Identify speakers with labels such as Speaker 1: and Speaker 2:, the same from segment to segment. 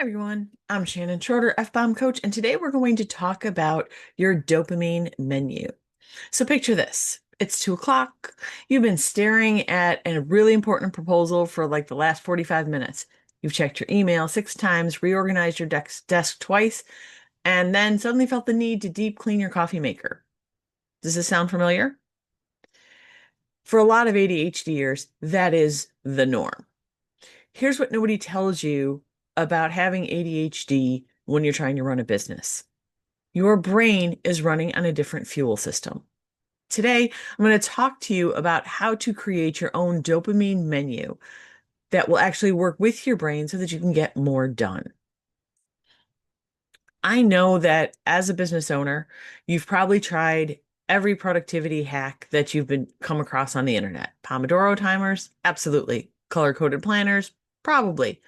Speaker 1: Everyone, I'm Shannon Schroeder, F-Bomb coach, and today we're going to talk about your dopamine menu. So picture this. It's 2 o'clock. You've been staring at a really important proposal for like the last 45 minutes. You've checked your email 6 times, reorganized your desk twice, and then suddenly felt the need to deep clean your coffee maker. Does this sound familiar? For a lot of ADHDers, that is the norm. Here's what nobody tells you about having ADHD when you're trying to run a business. Your brain is running on a different fuel system. Today, I'm going to talk to you about how to create your own dopamine menu that will actually work with your brain so that you can get more done. I know that as a business owner, you've probably tried every productivity hack that you've been come across on the internet. Pomodoro timers, absolutely. Color-coded planners, probably.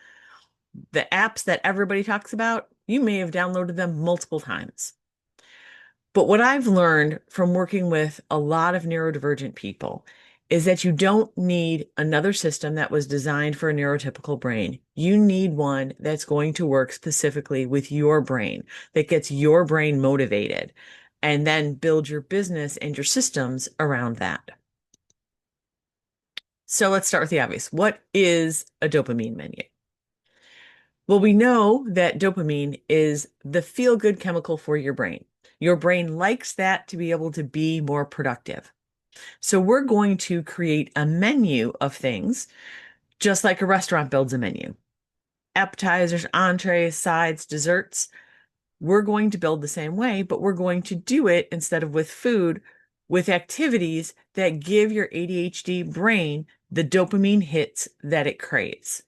Speaker 1: The apps that everybody talks about, you may have downloaded them multiple times. But what I've learned from working with a lot of neurodivergent people is that you don't need another system that was designed for a neurotypical brain. You need one that's going to work specifically with your brain, that gets your brain motivated, and then build your business and your systems around that. So let's start with the obvious. What is a dopamine menu? Well, we know that dopamine is the feel-good chemical for your brain. Your brain likes that to be able to be more productive. So we're going to create a menu of things, just like a restaurant builds a menu. Appetizers, entrees, sides, desserts. We're going to build the same way, but we're going to do it instead of with food, with activities that give your ADHD brain the dopamine hits that it craves.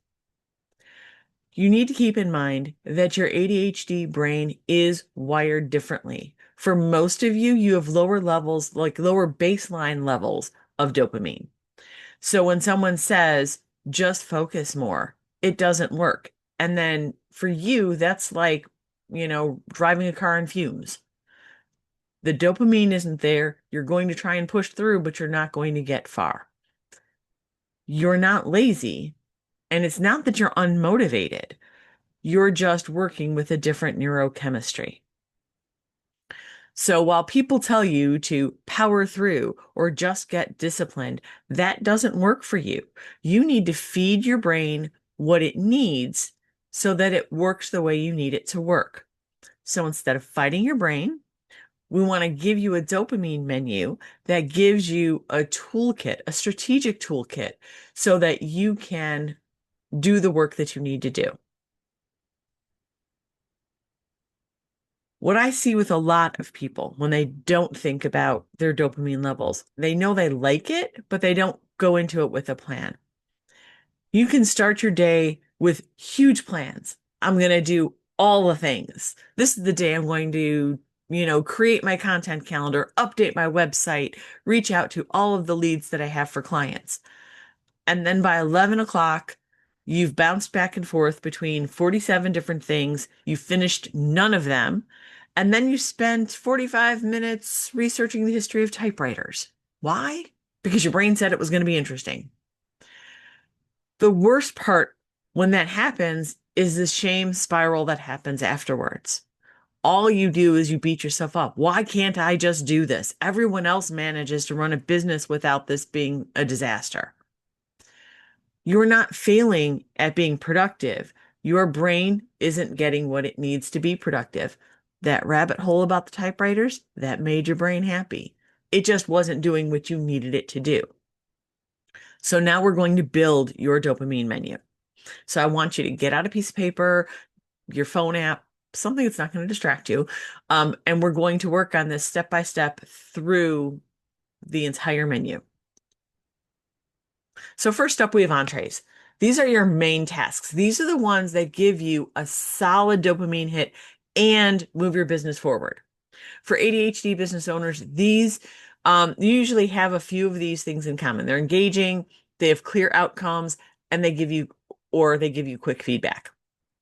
Speaker 1: You need to keep in mind that your ADHD brain is wired differently. For most of you, you have lower levels, like lower baseline levels of dopamine. So when someone says, just focus more, it doesn't work. And then for you, that's like, driving a car in fumes. The dopamine isn't there. You're going to try and push through, but you're not going to get far. You're not lazy. And it's not that you're unmotivated. You're just working with a different neurochemistry. So while people tell you to power through or just get disciplined, that doesn't work for you. You need to feed your brain what it needs so that it works the way you need it to work. So instead of fighting your brain, we want to give you a dopamine menu that gives you a toolkit, a strategic toolkit, so that you can do the work that you need to do. What I see with a lot of people when they don't think about their dopamine levels, they know they like it, but they don't go into it with a plan. You can start your day with huge plans. I'm going to do all the things. This is the day I'm going to, create my content calendar, update my website, reach out to all of the leads that I have for clients. And then by 11 o'clock, you've bounced back and forth between 47 different things. You've finished none of them. And then you spent 45 minutes researching the history of typewriters. Why? Because your brain said it was going to be interesting. The worst part when that happens is the shame spiral that happens afterwards. All you do is you beat yourself up. Why can't I just do this? Everyone else manages to run a business without this being a disaster. You're not failing at being productive. Your brain isn't getting what it needs to be productive. That rabbit hole about the typewriters, that made your brain happy. It just wasn't doing what you needed it to do. So now we're going to build your dopamine menu. So I want you to get out a piece of paper, your phone app, something that's not going to distract you. And we're going to work on this step by step through the entire menu. So first up, we have entrees. These are your main tasks. These are the ones that give you a solid dopamine hit and move your business forward. For ADHD business owners, these usually have a few of these things in common. They're engaging, they have clear outcomes, and they give you quick feedback.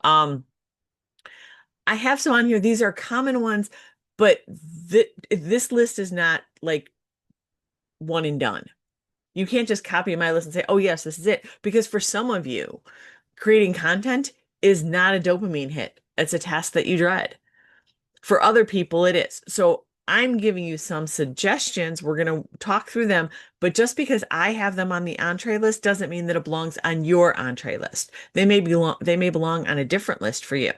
Speaker 1: I have some on here. These are common ones, but this list is not like one and done. You can't just copy my list and say, oh, yes, this is it. Because for some of you, creating content is not a dopamine hit. It's a task that you dread. For other people, it is. So I'm giving you some suggestions. We're going to talk through them, but just because I have them on the entree list doesn't mean that it belongs on your entree list. They may belong on a different list for you.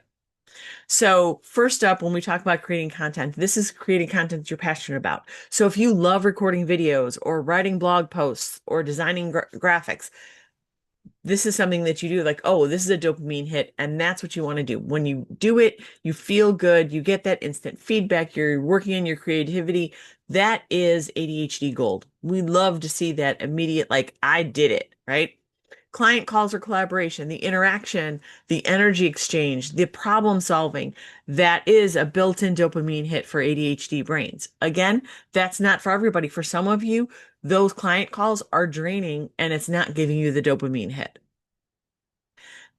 Speaker 1: So first up, when we talk about creating content, this is creating content that you're passionate about. So if you love recording videos or writing blog posts or designing graphics, this is something that you do like, oh, this is a dopamine hit, and that's what you want to do. When you do it, you feel good, you get that instant feedback, you're working on your creativity. That is ADHD gold. We love to see that immediate, like, I did it, right? Client calls or collaboration, the interaction, the energy exchange, the problem solving, that is a built-in dopamine hit for ADHD brains. Again, that's not for everybody. For some of you, those client calls are draining and it's not giving you the dopamine hit.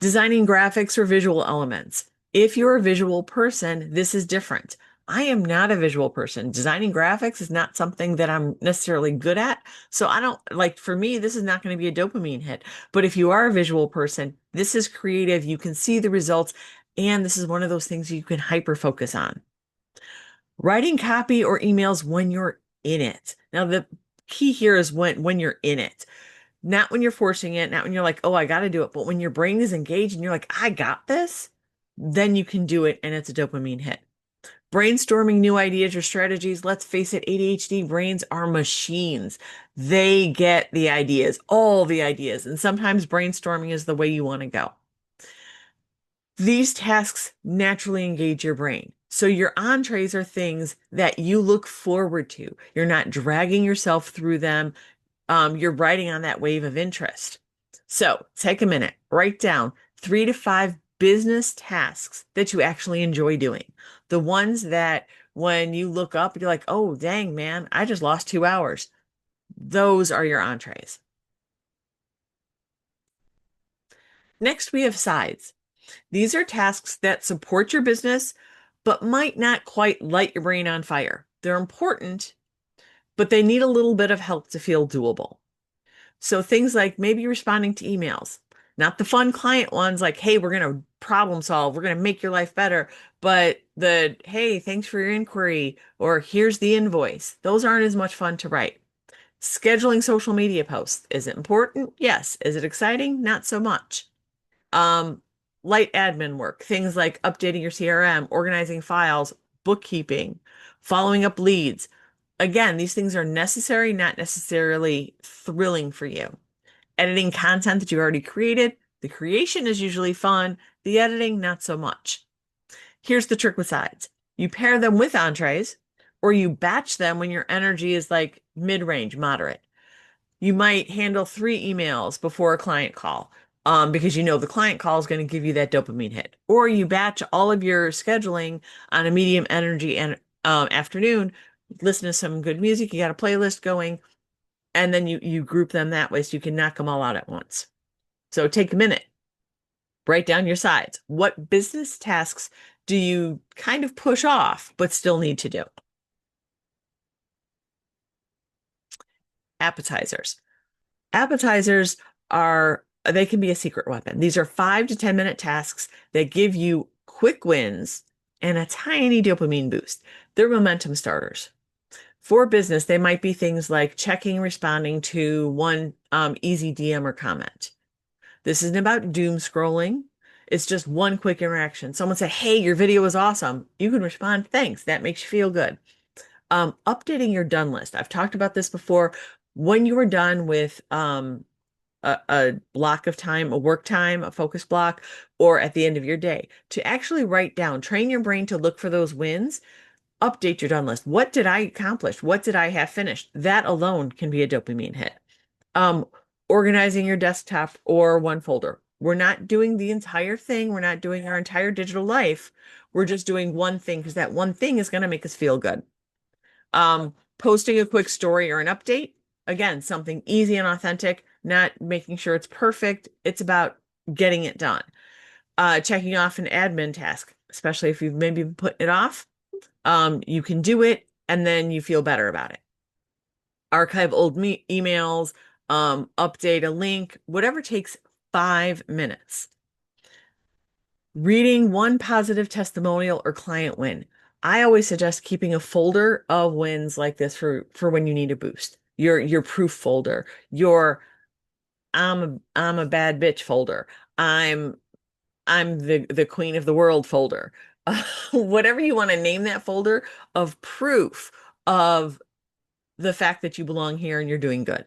Speaker 1: Designing graphics or visual elements. If you're a visual person, this is different. I am not a visual person. Designing graphics is not something that I'm necessarily good at. So I don't like, for me, this is not going to be a dopamine hit. But if you are a visual person, this is creative. You can see the results. And this is one of those things you can hyper focus on. Writing copy or emails when you're in it. Now, the key here is when you're in it. Not when you're forcing it, not when you're like, oh, I got to do it, but when your brain is engaged and you're like, I got this, then you can do it and it's a dopamine hit. Brainstorming new ideas or strategies. Let's face it, ADHD brains are machines. They get the ideas, all the ideas, and sometimes brainstorming is the way you want to go. These tasks naturally engage your brain. So your entrees are things that you look forward to. You're not dragging yourself through them. You're riding on that wave of interest. So take a minute, write down 3 to 5 business tasks that you actually enjoy doing. The ones that when you look up, you're like, oh, dang, man, I just lost 2 hours. Those are your entrees. Next, we have sides. These are tasks that support your business, but might not quite light your brain on fire. They're important, but they need a little bit of help to feel doable. So things like maybe responding to emails, not the fun client ones like, hey, we're going to problem solve, we're going to make your life better, but the, hey, thanks for your inquiry, or here's the invoice. Those aren't as much fun to write. Scheduling social media posts. Is it important? Yes. Is it exciting? Not so much. Um, Light admin work, things like updating your CRM, organizing files, bookkeeping, following up leads. Again, these things are necessary, not necessarily thrilling for you. Editing content that you already created, the creation is usually fun, the editing, not so much. Here's the trick with sides. You pair them with entrees, or you batch them when your energy is like mid-range, moderate. You might handle 3 emails before a client call, because you know the client call is going to give you that dopamine hit. Or you batch all of your scheduling on a medium energy and afternoon, listen to some good music, you got a playlist going, and then you group them that way so you can knock them all out at once. So take a minute, write down your sides. What business tasks do you kind of push off but still need to do? Appetizers. Appetizers they can be a secret weapon. These are 5 to 10 minute tasks that give you quick wins and a tiny dopamine boost. They're momentum starters. For business, they might be things like checking, responding to one easy DM or comment. This isn't about doom scrolling. It's just one quick interaction. Someone say, hey, your video was awesome. You can respond, thanks. That makes you feel good. Updating your done list. I've talked about this before. When you are done with a block of time, a work time, a focus block, or at the end of your day, to actually write down, train your brain to look for those wins, update your done list. What did I accomplish? What did I have finished? That alone can be a dopamine hit. Um, Organizing your desktop or one folder. We're not doing the entire thing. We're not doing our entire digital life. We're just doing one thing because that one thing is going to make us feel good. Posting a quick story or an update. Again, something easy and authentic, not making sure it's perfect. It's about getting it done. Checking off an admin task, especially if you've maybe been putting it off. You can do it and then you feel better about it. Archive old emails, update a link, whatever takes 5 minutes. Reading one positive testimonial or client win. I always suggest keeping a folder of wins like this for when you need a boost. Your proof folder, your I'm a bad bitch folder. I'm I'm the queen of the world folder. Whatever you want to name that folder of proof of the fact that you belong here and you're doing good.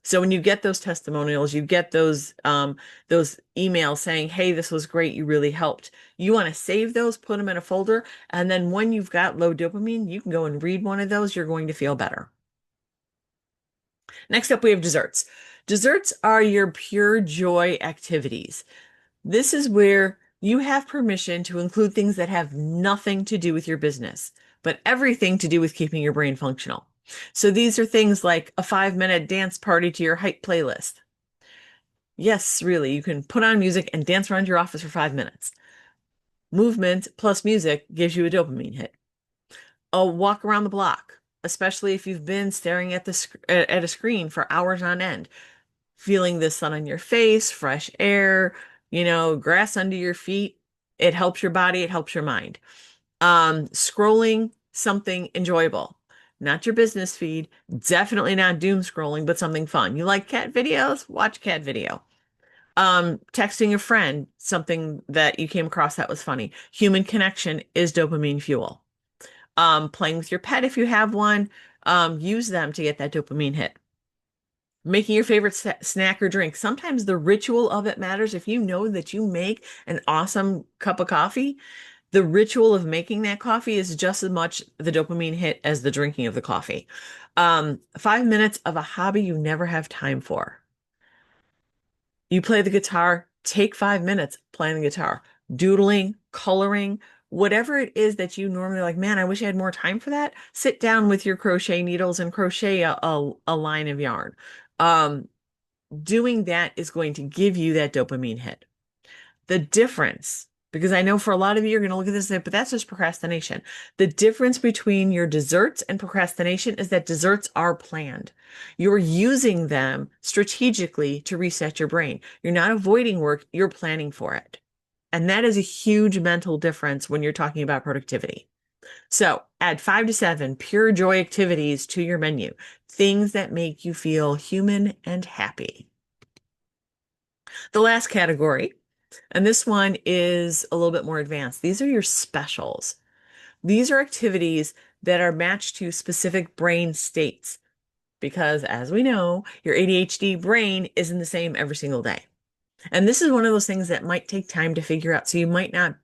Speaker 1: So when you get those testimonials, you get those emails saying, "Hey, this was great. You really helped." You want to save those, put them in a folder, and then when you've got low dopamine, you can go and read one of those. You're going to feel better. Next up, we have desserts. Desserts are your pure joy activities. This is where you have permission to include things that have nothing to do with your business, but everything to do with keeping your brain functional. So these are things like a 5-minute dance party to your hype playlist. Yes, really, you can put on music and dance around your office for 5 minutes. Movement plus music gives you a dopamine hit. A walk around the block, especially if you've been staring at at a screen for hours on end, feeling the sun on your face, fresh air, grass under your feet. It helps your body, it helps your mind. Scrolling something enjoyable, not your business feed, definitely not doom scrolling, but something fun. You like cat videos? Watch cat video. Texting a friend, something that you came across that was funny. Human connection is dopamine fuel. Playing with your pet if you have one, use them to get that dopamine hit. Making your favorite snack or drink. Sometimes the ritual of it matters. If you know that you make an awesome cup of coffee, the ritual of making that coffee is just as much the dopamine hit as the drinking of the coffee. 5 minutes of a hobby you never have time for. You play the guitar, take 5 minutes playing the guitar, doodling, coloring, whatever it is that you normally like, man, I wish I had more time for that. Sit down with your crochet needles and crochet a line of yarn. Um, Doing that is going to give you that dopamine hit. The difference, because I know for a lot of you, you're going to look at this and say, but that's just procrastination. The difference between your desserts and procrastination is that desserts are planned. You're using them strategically to reset your brain. You're not avoiding work, you're planning for it. And that is a huge mental difference when you're talking about productivity. So add 5 to 7 pure joy activities to your menu, things that make you feel human and happy. The last category, and this one is a little bit more advanced. These are your specials. These are activities that are matched to specific brain states because, as we know, your ADHD brain isn't the same every single day. And this is one of those things that might take time to figure out. So you might not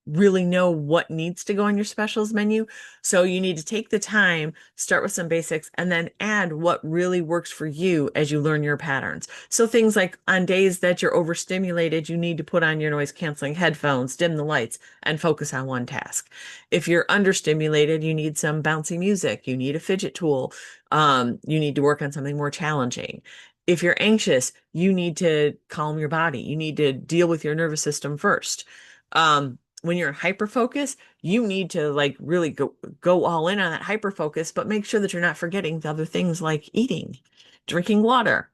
Speaker 1: really know what needs to go on your specials menu. So you need to take the time, start with some basics, and then add what really works for you as you learn your patterns. So things like on days that you're overstimulated, you need to put on your noise canceling headphones, dim the lights, and focus on one task. If you're understimulated, you need some bouncy music, you need a fidget tool, you need to work on something more challenging. If you're anxious, you need to calm your body. You need to deal with your nervous system first. When you're in hyper focus, you need to like really go all in on that hyper focus, but make sure that you're not forgetting the other things like eating, drinking water.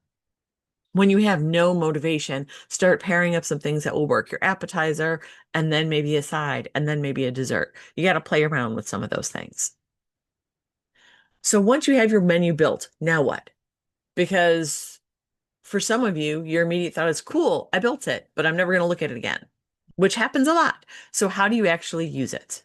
Speaker 1: When you have no motivation, start pairing up some things that will work. Your appetizer, and then maybe a side, and then maybe a dessert. You got to play around with some of those things. So once you have your menu built, now what? Because for some of you, your immediate thought is, cool, I built it, but I'm never going to look at it again, which happens a lot. So how do you actually use it?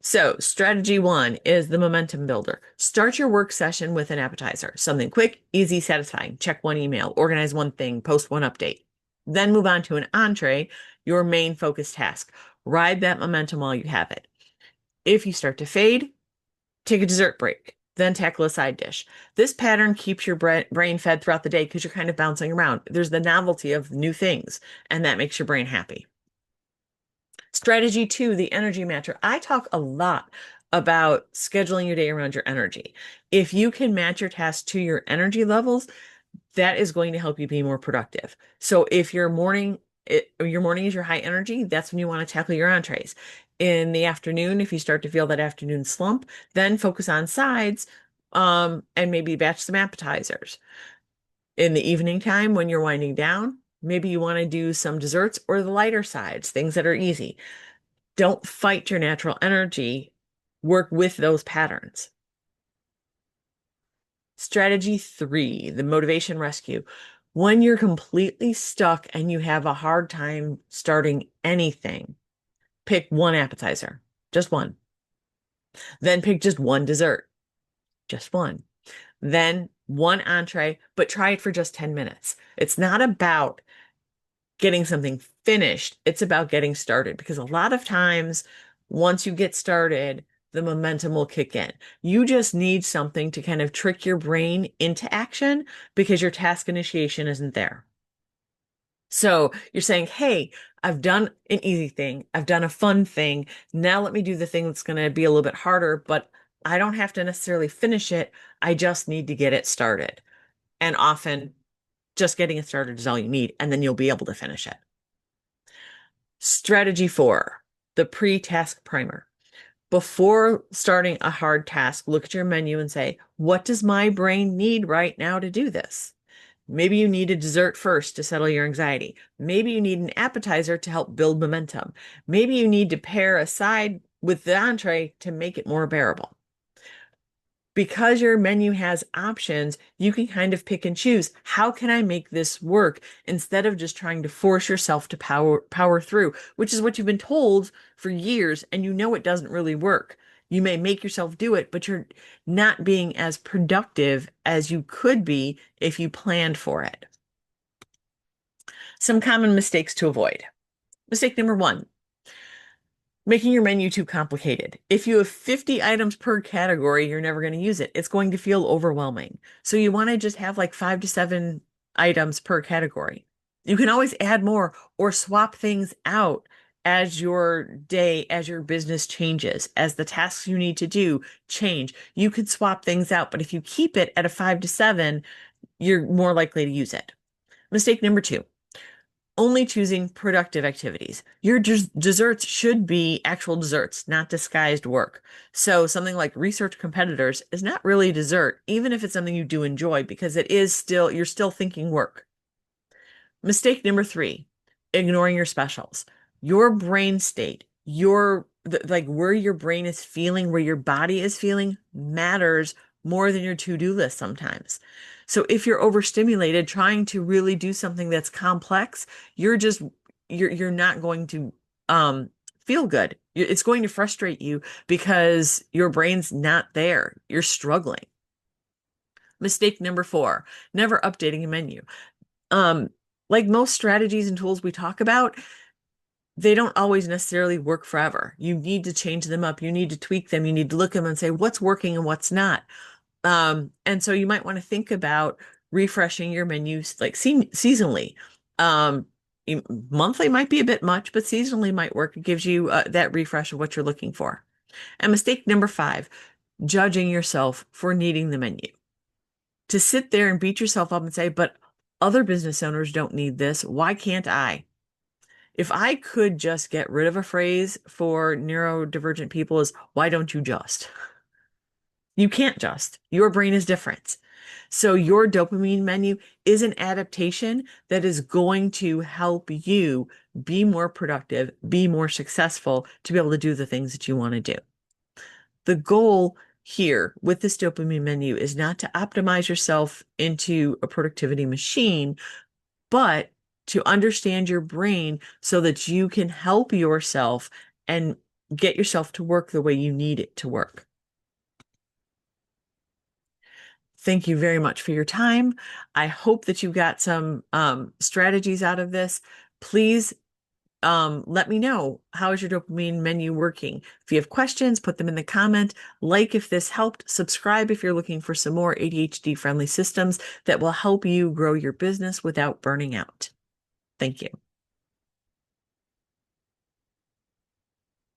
Speaker 1: So strategy one is the momentum builder. Start your work session with an appetizer, something quick, easy, satisfying. Check one email, organize one thing, post one update. Then move on to an entree, your main focus task. Ride that momentum while you have it. If you start to fade, take a dessert break, then tackle a side dish. This pattern keeps your brain fed throughout the day because you're kind of bouncing around. There's the novelty of new things, and that makes your brain happy. Strategy two, the energy matcher. I talk a lot about scheduling your day around your energy. If you can match your tasks to your energy levels, that is going to help you be more productive. So if your morning is your high energy, that's when you want to tackle your entrees. In the afternoon, if you start to feel that afternoon slump, then focus on sides, and maybe batch some appetizers. In the evening time, when you're winding down, Maybe you want to do some desserts or the lighter sides, things that are easy. Don't fight your natural energy. Work with those patterns. Strategy 3, the motivation rescue. When you're completely stuck and you have a hard time starting anything, pick one appetizer, just one. Then pick just one dessert, just one. Then one entree, but try it for just 10 minutes. It's not about getting something finished, it's about getting started because a lot of times, once you get started, the momentum will kick in. You just need something to kind of trick your brain into action because your task initiation isn't there. So you're saying, hey, I've done an easy thing, I've done a fun thing. Now let me do the thing that's going to be a little bit harder, but I don't have to necessarily finish it. I just need to get it started. And often, just getting it started is all you need, and then you'll be able to finish it. Strategy 4, the pre-task primer. Before starting a hard task, look at your menu and say, what does my brain need right now to do this? Maybe you need a dessert first to settle your anxiety. Maybe you need an appetizer to help build momentum. Maybe you need to pair a side with the entree to make it more bearable. Because your menu has options, you can kind of pick and choose. How can I make this work instead of just trying to force yourself to power through, which is what you've been told for years, and you know it doesn't really work. You may make yourself do it, but you're not being as productive as you could be if you planned for it. Some common mistakes to avoid. Mistake number 1, making your menu too complicated. If you have 50 items per category, you're never going to use it. It's going to feel overwhelming. So you want to just have like 5 to 7 items per category. You can always add more or swap things out as your day, as your business changes, as the tasks you need to do change. You could swap things out, but if you keep it at a 5 to 7, you're more likely to use it. Mistake number 2, only choosing productive activities. Your desserts should be actual desserts, not disguised work. So something like research competitors is not really a dessert, even if it's something you do enjoy, because you're still thinking work. Mistake number 3, ignoring your specials. Your brain state, like where your brain is feeling, where your body is feeling matters more than your to-do list sometimes. So if you're overstimulated trying to really do something that's complex, you're not going to feel good. It's going to frustrate you because your brain's not there. You're struggling. Mistake number 4, never updating a menu. Like most strategies and tools we talk about, they don't always necessarily work forever. You need to change them up. You need to tweak them. You need to look at them and say what's working and what's not. And so you might want to think about refreshing your menus like seasonally. Monthly might be a bit much, but seasonally might work. It gives you that refresh of what you're looking for. And mistake number 5, judging yourself for needing the menu. To sit there and beat yourself up and say, but other business owners don't need this. Why can't I? If I could just get rid of a phrase for neurodivergent people is, why don't you just? You can't just. Your brain is different. So your dopamine menu is an adaptation that is going to help you be more productive, be more successful to be able to do the things that you want to do. The goal here with this dopamine menu is not to optimize yourself into a productivity machine, but to understand your brain so that you can help yourself and get yourself to work the way you need it to work. Thank you very much for your time. I hope that you got some strategies out of this. Please let me know, how is your dopamine menu working? If you have questions, put them in the comment. Like if this helped. Subscribe if you're looking for some more ADHD friendly systems that will help you grow your business without burning out. Thank you.